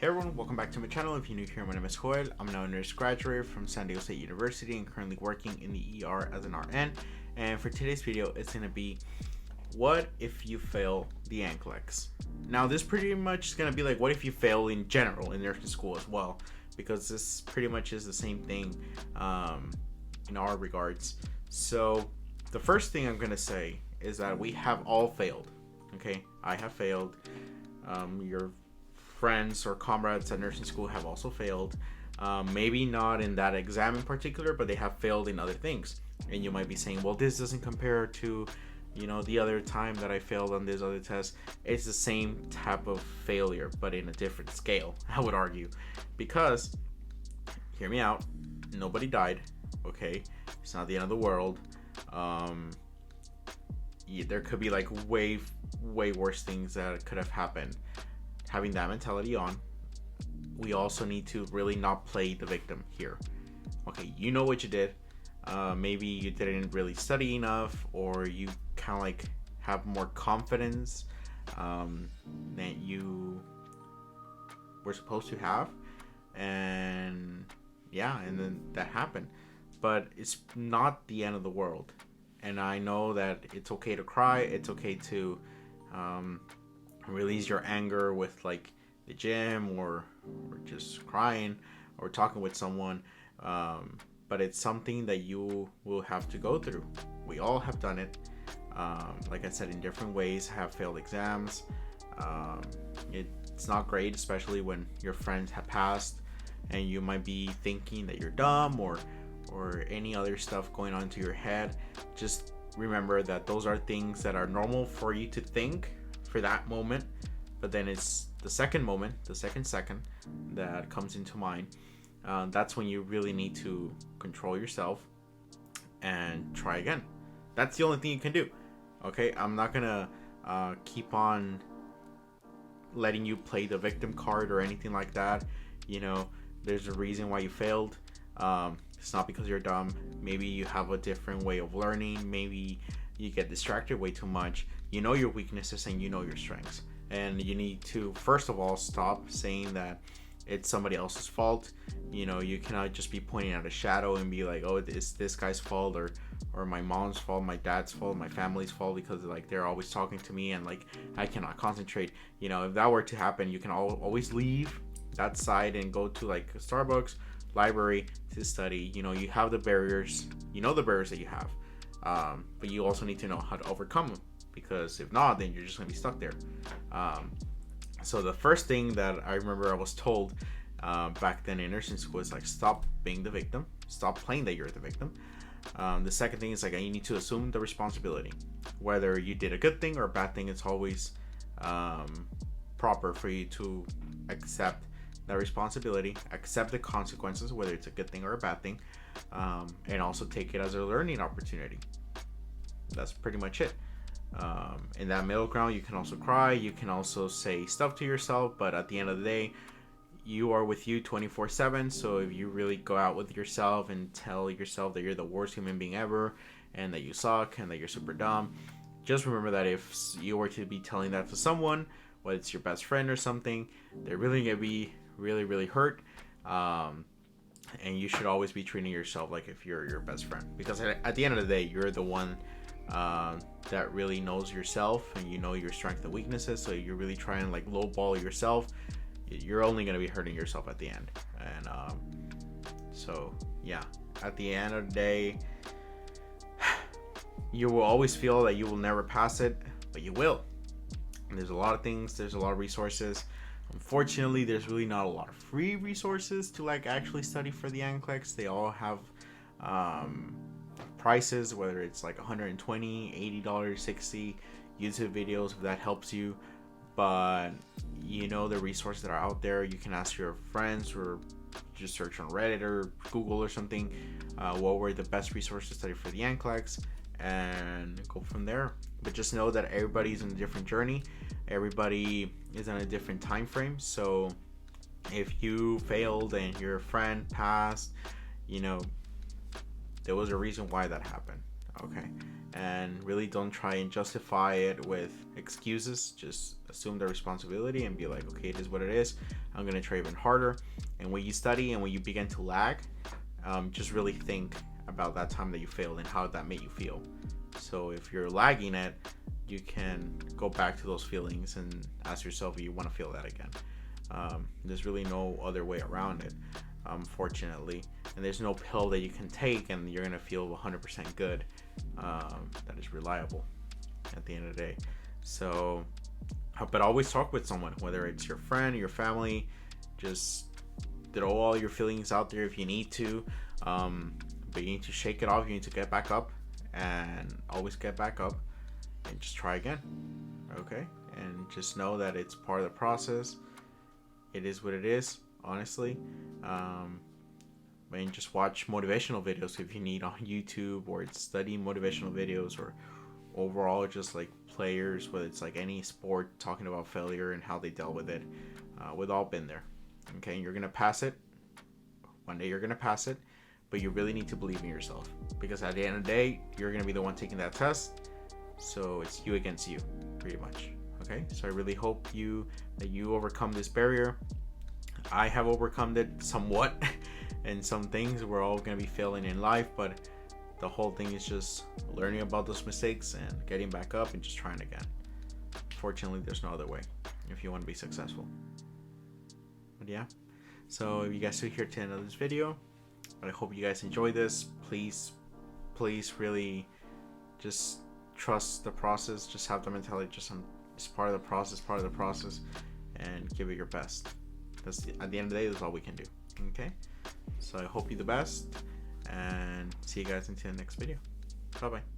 Hey everyone, welcome back to my channel. If you're new here, my name is Joel. I'm now a nurse graduate from San Diego State University and currently working in the ER as an RN. And for today's video, it's going to be, what if you fail the NCLEX? Now this pretty much is going to be like, what if you fail in general in nursing school as well? Because this pretty much is the same thing in our regards. So the first thing I'm going to say is that we have all failed. Okay, I have failed. Your friends or comrades at nursing school have also failed. Maybe not in that exam in particular, but they have failed in other things. And you might be saying, well, this doesn't compare to, the other time that I failed on this other test. It's the same type of failure, but in a different scale, I would argue. Because, hear me out, nobody died, okay? It's not the end of the world. There could be like way worse things that could have happened. Having that mentality on, we also need to really not play the victim here. Okay, you know what you did. Maybe you didn't really study enough, or you kind of like have more confidence that you were supposed to have, and then that happened. But it's not the end of the world. And I know that it's okay to cry. It's okay to release your anger with like the gym or just crying or talking with someone. But it's something that you will have to go through. We all have done it. Like I said, in different ways, have failed exams. It's not great, especially when your friends have passed and you might be thinking that you're dumb or any other stuff going on to your head. Just remember that those are things that are normal for you to think for that moment, but then it's the second second that comes into mind. That's when you really need to control yourself and try again. That's the only thing you can do. Okay, I'm not gonna keep on letting you play the victim card or anything like that. There's a reason why you failed. It's not because you're dumb. Maybe you have a different way of learning. Maybe you get distracted way too much. You know your weaknesses and you know your strengths. And you need to, first of all, stop saying that it's somebody else's fault. You cannot just be pointing at a shadow and be like, oh, it's this guy's fault or my mom's fault, my dad's fault, my family's fault, because like they're always talking to me and like I cannot concentrate. If that were to happen, you can always leave that side and go to like Starbucks, library to study. You have the barriers, the barriers that you have, but you also need to know how to overcome them, because if not, then you're just gonna be stuck there. So the first thing that I remember I was told back then in nursing school is like, stop being the victim, stop playing that you're the victim. The second thing is like, you need to assume the responsibility. Whether you did a good thing or a bad thing, it's always proper for you to accept that responsibility, accept the consequences, whether it's a good thing or a bad thing, and also take it as a learning opportunity. That's pretty much it. In that middle ground, you can also cry, you can also say stuff to yourself, but at the end of the day, you are with you 24/7. So if you really go out with yourself and tell yourself that you're the worst human being ever and that you suck and that you're super dumb, just remember that if you were to be telling that to someone, whether it's your best friend or something, they're really gonna be really hurt. And you should always be treating yourself like if you're your best friend, because at the end of the day, you're the one that really knows yourself and you know your strengths and weaknesses. So you're really trying to like lowball yourself, you're only going to be hurting yourself at the end. And at the end of the day, you will always feel that you will never pass it, but you will. And there's a lot of things, there's a lot of resources. Unfortunately, there's really not a lot of free resources to like actually study for the NCLEX. They all have prices, whether it's like $120, $80, $60, YouTube videos, if that helps you. But the resources that are out there, you can ask your friends or just search on Reddit or Google or something, what were the best resources to study for the NCLEX, and go from there. But just know that everybody's in a different journey, everybody is on a different time frame. So if you failed and your friend passed, there was a reason why that happened. Okay, and really don't try and justify it with excuses. Just assume the responsibility and be like, okay, it is what it is. I'm gonna try even harder. And when you study and when you begin to lag, just really think about that time that you failed and how that made you feel. So if you're lagging it, you can go back to those feelings and ask yourself if you want to feel that again. There's really no other way around it, fortunately. And there's no pill that you can take and you're going to feel 100% good that is reliable at the end of the day. So, but always talk with someone, whether it's your friend, your family. Just throw all your feelings out there if you need to. But you need to shake it off. You need to get back up and always get back up and just try again. Okay? And just know that it's part of the process. It is what it is, honestly. And just watch motivational videos if you need on YouTube, or study motivational videos, or overall just like players, whether it's like any sport, talking about failure and how they dealt with it. We've all been there. Okay? You're going to pass it. One day you're going to pass it. But you really need to believe in yourself, because at the end of the day, you're going to be the one taking that test. So it's you against you, pretty much. Okay, so I really hope that you overcome this barrier. I have overcome it somewhat, and some things we're all going to be failing in life, but the whole thing is just learning about those mistakes and getting back up and just trying again. Fortunately, there's no other way if you want to be successful. But yeah, so if you guys are here to the end of this video, I hope you guys enjoy this. Please really just trust the process. Just have the mentality, it's part of the process, and give it your best. At the end of the day, that's all we can do. Okay? So I hope you the best, and see you guys until the next video. Bye-bye.